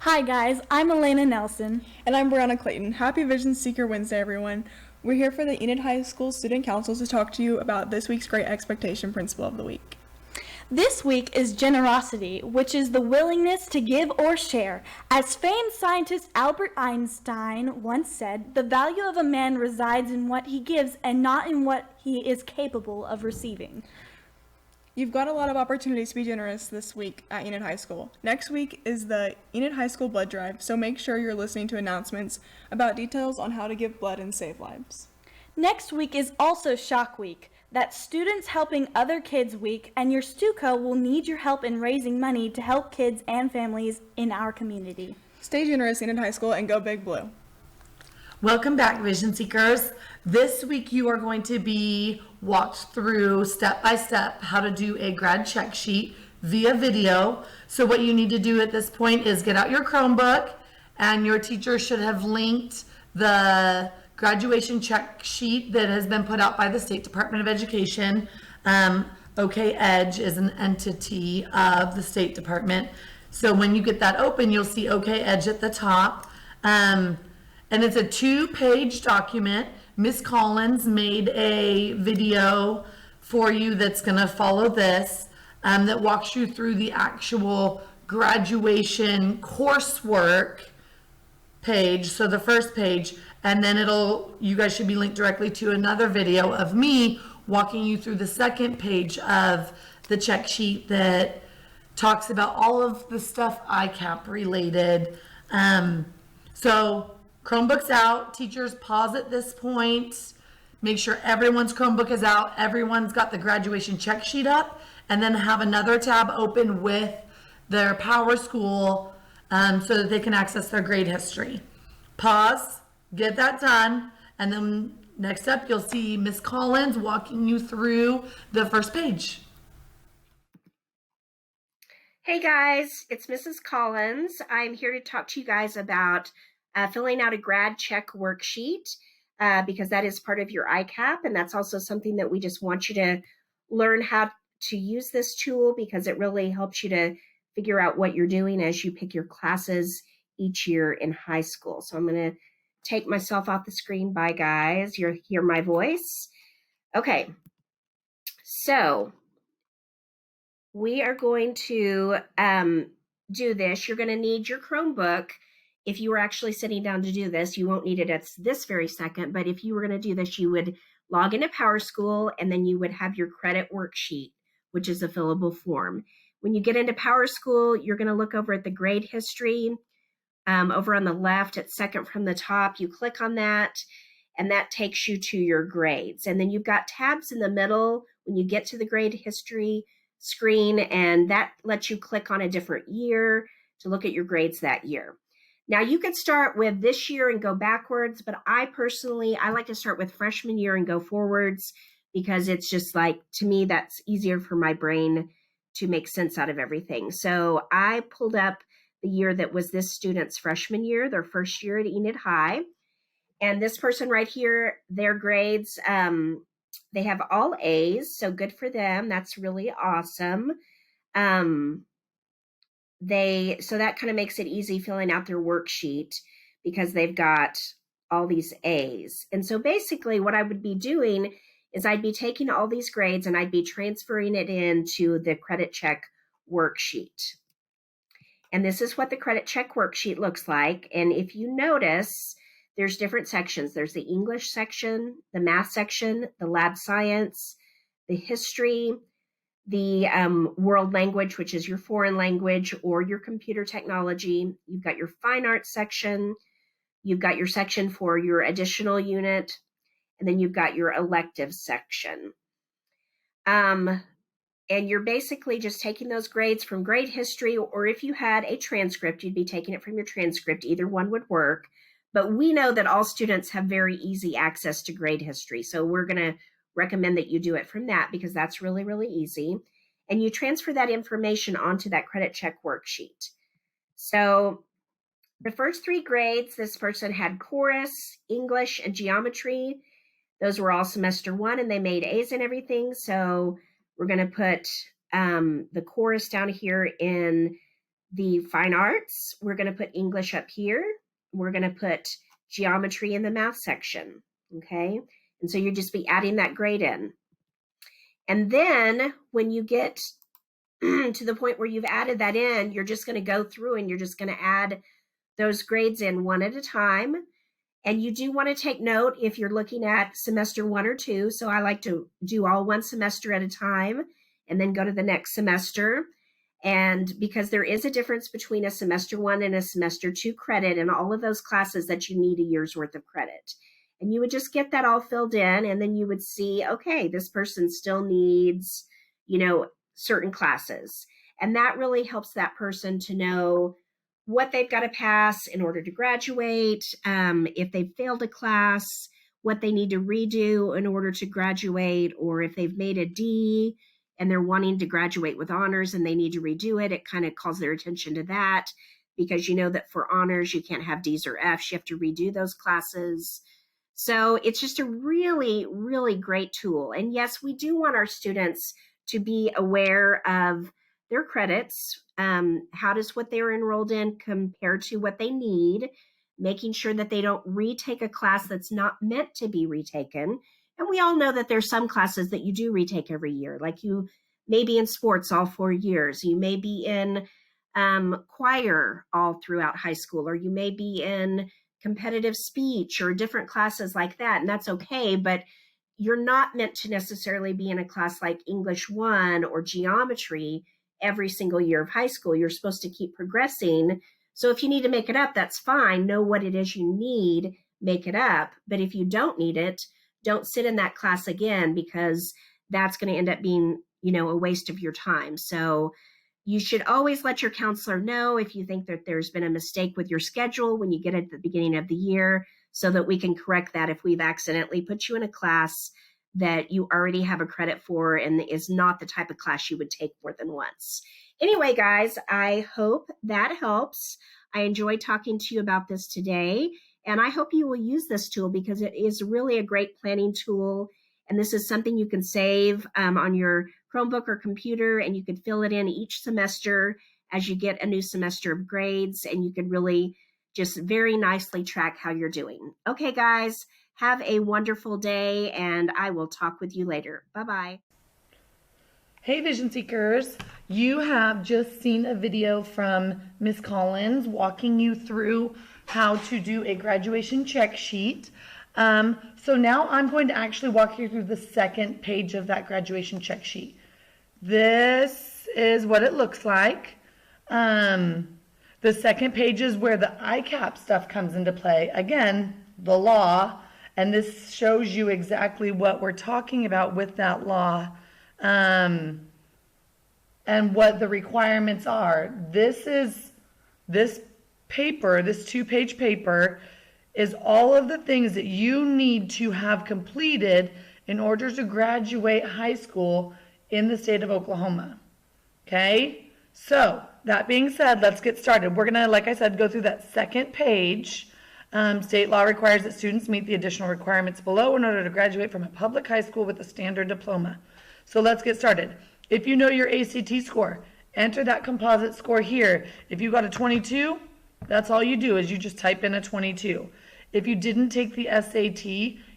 Hi guys, I'm Elena Nelson. And I'm Brianna Clayton. Happy Vision Seeker Wednesday, everyone. We're here for the Enid High School Student Council to talk to you about this week's Great Expectation Principle of the Week. This week is generosity, which is the willingness to give or share. As famed scientist Albert Einstein once said, the value of a man resides in what he gives and not in what he is capable of receiving. You've got a lot of opportunities to be generous this week at Enid High School. Next week is the Enid High School Blood Drive, so make sure you're listening to announcements about details on how to give blood and save lives. Next week is also Shock Week. That's Students Helping Other Kids Week, and your Stuco will need your help in raising money to help kids and families in our community. Stay generous, Enid High School, and go Big Blue. Welcome back, Vision Seekers. This week you are going to be walked through step by step how to do a grad check sheet via video. So what you need to do at this point is get out your Chromebook, and your teacher should have linked the graduation check sheet that has been put out by the State Department of Education. OK Edge is an entity of the State Department. So when you get that open, you'll see OK Edge at the top. And it's a 2-page document. Miss Collins made a video for you that's going to follow this that walks you through the actual graduation coursework page. So the first page, and then you guys should be linked directly to another video of me walking you through the second page of the check sheet that talks about all of the stuff ICAP related. So Chromebook's out. Teachers, pause at this point. Make sure everyone's Chromebook is out. Everyone's got the graduation check sheet up, and then have another tab open with their Power School so that they can access their grade history. Pause, get that done, and then next up you'll see Miss Collins walking you through the first page. Hey guys, it's Mrs. Collins. I'm here to talk to you guys about filling out a grad check worksheet because that is part of your ICAP, and that's also something that we just want you to learn how to use this tool because it really helps you to figure out what you're doing as you pick your classes each year in high school. So I'm going to take myself off the screen. Bye guys, you'll hear my voice. Okay, so we are going to do this. You're going to need your Chromebook. If you were actually sitting down to do this, you won't need it at this very second, but if you were going to do this, you would log into Power School, and then you would have your credit worksheet, which is a fillable form. When you get into Power School, you're going to look over at the grade history. Over on the left, it's second from the top. You click on that, and that takes you to your grades. And then you've got tabs in the middle when you get to the grade history screen, and that lets you click on a different year to look at your grades that year. Now you could start with this year and go backwards, but I like to start with freshman year and go forwards because it's just like, to me, that's easier for my brain to make sense out of everything. So I pulled up the year that was this student's freshman year, their first year at Enid High. And this person right here, their grades, they have all A's, so good for them. That's really awesome. So that kind of makes it easy filling out their worksheet because they've got all these A's. And so basically what I would be doing is I'd be taking all these grades and I'd be transferring it into the credit check worksheet. And this is what the credit check worksheet looks like. And if you notice, there's different sections. There's the English section, the math section, the lab science, the history, the world language, which is your foreign language or your computer technology. You've got your fine arts section. You've got your section for your additional unit. And then you've got your elective section. And you're basically just taking those grades from grade history, or if you had a transcript, you'd be taking it from your transcript. Either one would work. But we know that all students have very easy access to grade history. So we're going to recommend that you do it from that because that's really, really easy. And you transfer that information onto that credit check worksheet. So the first 3 grades, this person had chorus, English, and geometry. Those were all semester 1, and they made A's and everything. So we're going to put the chorus down here in the fine arts, we're going to put English up here. We're going to put geometry in the math section, okay? And so you'll just be adding that grade in. And then when you get to the point where you've added that in, you're just going to go through and you're just going to add those grades in one at a time. And you do want to take note if you're looking at semester 1 or 2. So I like to do all one semester at a time and then go to the next semester. And because there is a difference between a semester 1 and a semester 2 credit and all of those classes that you need a year's worth of credit. And you would just get that all filled in, and then you would see, okay, this person still needs, certain classes. And that really helps that person to know what they've got to pass in order to graduate, if they've failed a class, what they need to redo in order to graduate, or if they've made a D and they're wanting to graduate with honors and they need to redo it, it kind of calls their attention to that, because you know that for honors, you can't have Ds or Fs, you have to redo those classes. So it's just a really, really great tool. And yes, we do want our students to be aware of their credits. How does what they're enrolled in compare to what they need? Making sure that they don't retake a class that's not meant to be retaken. And we all know that there's some classes that you do retake every year, like you may be in sports all 4 years. You may be in choir all throughout high school, or you may be in competitive speech or different classes like that. And that's okay, but you're not meant to necessarily be in a class like English 1 or geometry every single year of high school. You're supposed to keep progressing. So if you need to make it up, that's fine. Know what it is you need, make it up. But if you don't need it, don't sit in that class again, because that's going to end up being, a waste of your time. So you should always let your counselor know if you think that there's been a mistake with your schedule when you get it at the beginning of the year, so that we can correct that if we've accidentally put you in a class that you already have a credit for and is not the type of class you would take more than once. Anyway, guys, I hope that helps. I enjoyed talking to you about this today, and I hope you will use this tool, because it is really a great planning tool. And this is something you can save on your Chromebook or computer, and you could fill it in each semester as you get a new semester of grades, and you could really just very nicely track how you're doing. Okay, guys, have a wonderful day, and I will talk with you later. Bye-bye. Hey Vision Seekers, you have just seen a video from Miss Collins walking you through how to do a graduation check sheet. So now I'm going to actually walk you through the second page of that graduation check sheet. This is what it looks like. The second page is where the ICAP stuff comes into play. Again, the law, and this shows you exactly what we're talking about with that law, and what the requirements are. This paper, this 2-page paper, is all of the things that you need to have completed in order to graduate high school in the state of Oklahoma. Okay? So, that being said, let's get started. We're going to, like I said, go through that second page. State law requires that students meet the additional requirements below in order to graduate from a public high school with a standard diploma. So let's get started. If you know your ACT score, enter that composite score here. If you got a 22, that's all you do, is you just type in a 22. If you didn't take the SAT,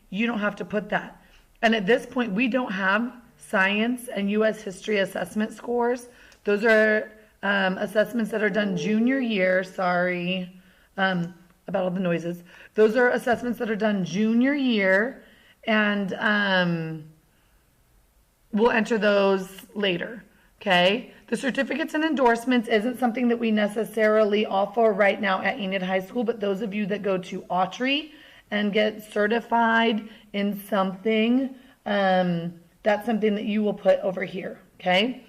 you don't have to put that. And at this point, we don't have science and U.S. history assessment scores. Those are assessments that are done junior year. Sorry about all the noises. Those are assessments that are done junior year, and we'll enter those later. Okay? The certificates and endorsements isn't something that we necessarily offer right now at Enid High School, but those of you that go to Autry and get certified in something, that's something that you will put over here. Okay?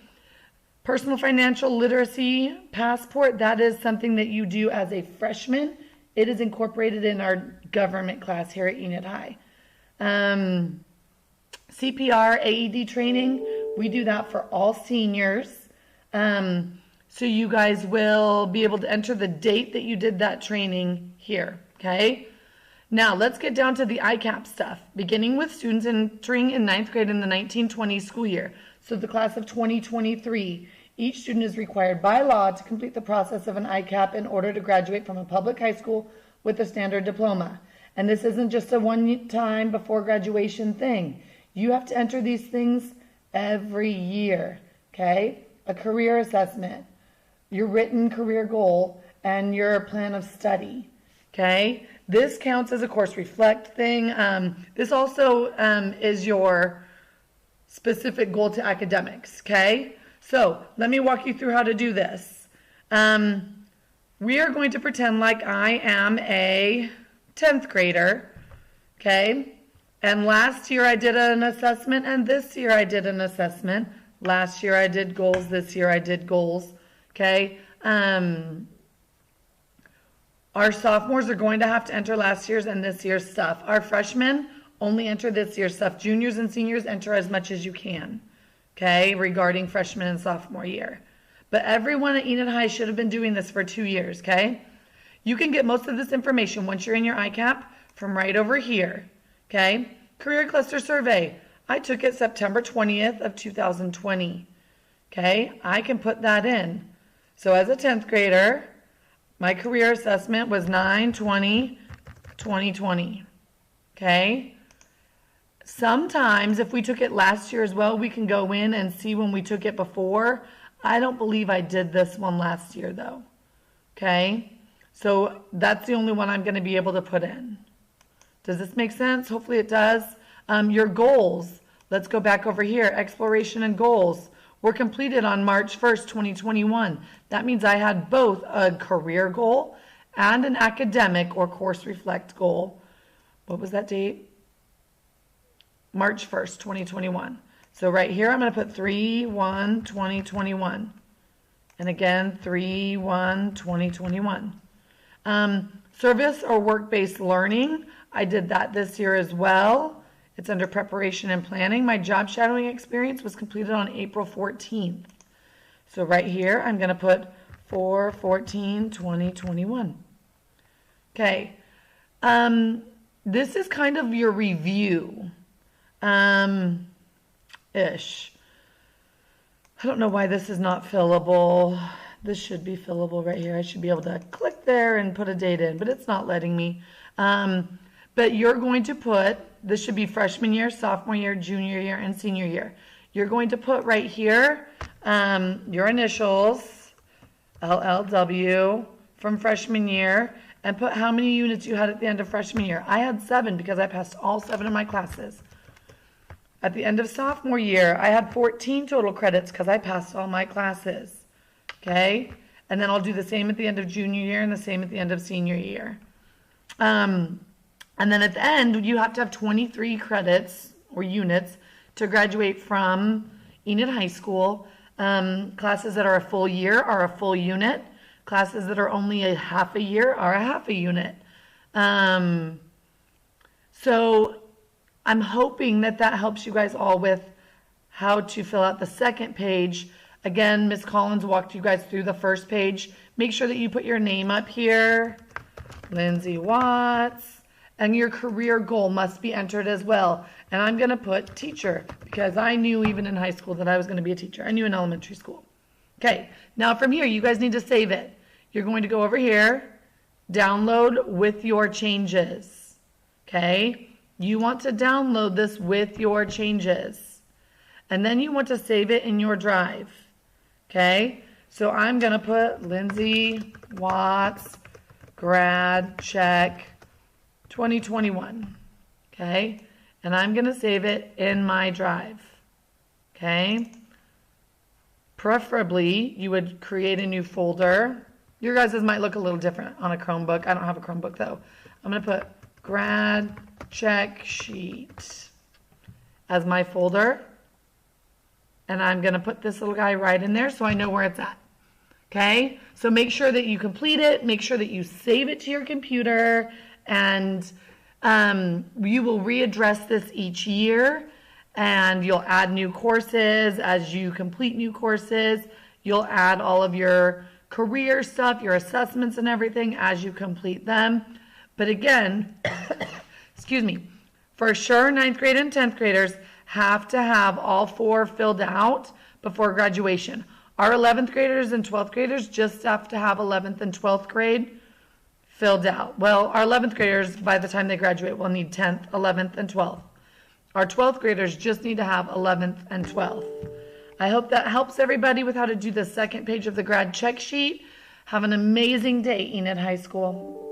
Personal financial literacy passport, that is something that you do as a freshman. It is incorporated in our government class here at Enid High. CPR, AED training, we do that for all seniors. So you guys will be able to enter the date that you did that training here, okay? Now let's get down to the ICAP stuff, beginning with students entering in 9th grade in the 1920 school year. So the class of 2023, Each student is required by law to complete the process of an ICAP in order to graduate from a public high school with a standard diploma. And this isn't just a one-time before graduation thing. You have to enter these things every year, okay? A career assessment, your written career goal, and your plan of study, okay? This counts as a course reflect thing. This also is your specific goal to academics, okay? So let me walk you through how to do this. We are going to pretend like I am a 10th grader, okay? And last year I did an assessment, and this year I did an assessment. Last year I did goals, this year I did goals, okay? Our sophomores are going to have to enter last year's and this year's stuff. Our freshmen only enter this year's stuff. Juniors and seniors enter as much as you can, okay, regarding freshman and sophomore year. But everyone at Enid High should have been doing this for 2 years, okay? You can get most of this information once you're in your ICAP from right over here, okay? Career Cluster Survey. I took it September 20th of 2020, okay? I can put that in. So as a 10th grader, my career assessment was 9/20/2020, okay? Sometimes if we took it last year as well, we can go in and see when we took it before. I don't believe I did this one last year though, okay? So that's the only one I'm going to be able to put in. Does this make sense? Hopefully it does. Your goals, let's go back over here. Exploration and goals were completed on March 1st, 2021. That means I had both a career goal and an academic or course reflect goal. What was that date? March 1st, 2021. So right here, I'm going to put 3/1/2021. And again, 3/1/2021. Service or work-based learning, I did that this year as well. It's under preparation and planning. My job shadowing experience was completed on April 14th. So right here, I'm going to put 4/14/2021. Okay. This is kind of your review. Ish. I don't know why this is not fillable. This should be fillable right here. I should be able to click there and put a date in, but it's not letting me. But you're going to put, this should be freshman year, sophomore year, junior year, and senior year. You're going to put right here your initials, LLW, from freshman year, and put how many units you had at the end of freshman year. I had 7 because I passed all 7 of my classes. At the end of sophomore year, I had 14 total credits because I passed all my classes, okay? And then I'll do the same at the end of junior year and the same at the end of senior year. And then at the end, you have to have 23 credits or units to graduate from Enid High School. Classes that are a full year are a full unit. Classes that are only a half a year are a half a unit. So I'm hoping that that helps you guys all with how to fill out the second page. Again, Ms. Collins walked you guys through the first page. Make sure that you put your name up here, Lindsay Watts, and your career goal must be entered as well. And I'm going to put teacher because I knew even in high school that I was going to be a teacher. I knew in elementary school. Okay, now from here, you guys need to save it. You're going to go over here, download with your changes, okay? You want to download this with your changes. And then you want to save it in your drive. Okay? So I'm going to put Lindsay Watts grad check 2021. Okay? And I'm going to save it in my drive. Okay? Preferably, you would create a new folder. Your guys' might look a little different on a Chromebook. I don't have a Chromebook though. I'm going to put grad check sheet as my folder, and I'm going to put this little guy right in there so I know where it's at. Okay, so make sure that you complete it, make sure that you save it to your computer, and you will readdress this each year, and you'll add new courses as you complete new courses. You'll add all of your career stuff, your assessments and everything as you complete them. But again, excuse me, for sure 9th grade and 10th graders have to have all 4 filled out before graduation. Our 11th graders and 12th graders just have to have 11th and 12th grade filled out. Well, our 11th graders, by the time they graduate, will need 10th, 11th, and 12th. Our 12th graders just need to have 11th and 12th. I hope that helps everybody with how to do the second page of the grad check sheet. Have an amazing day, Enid High School.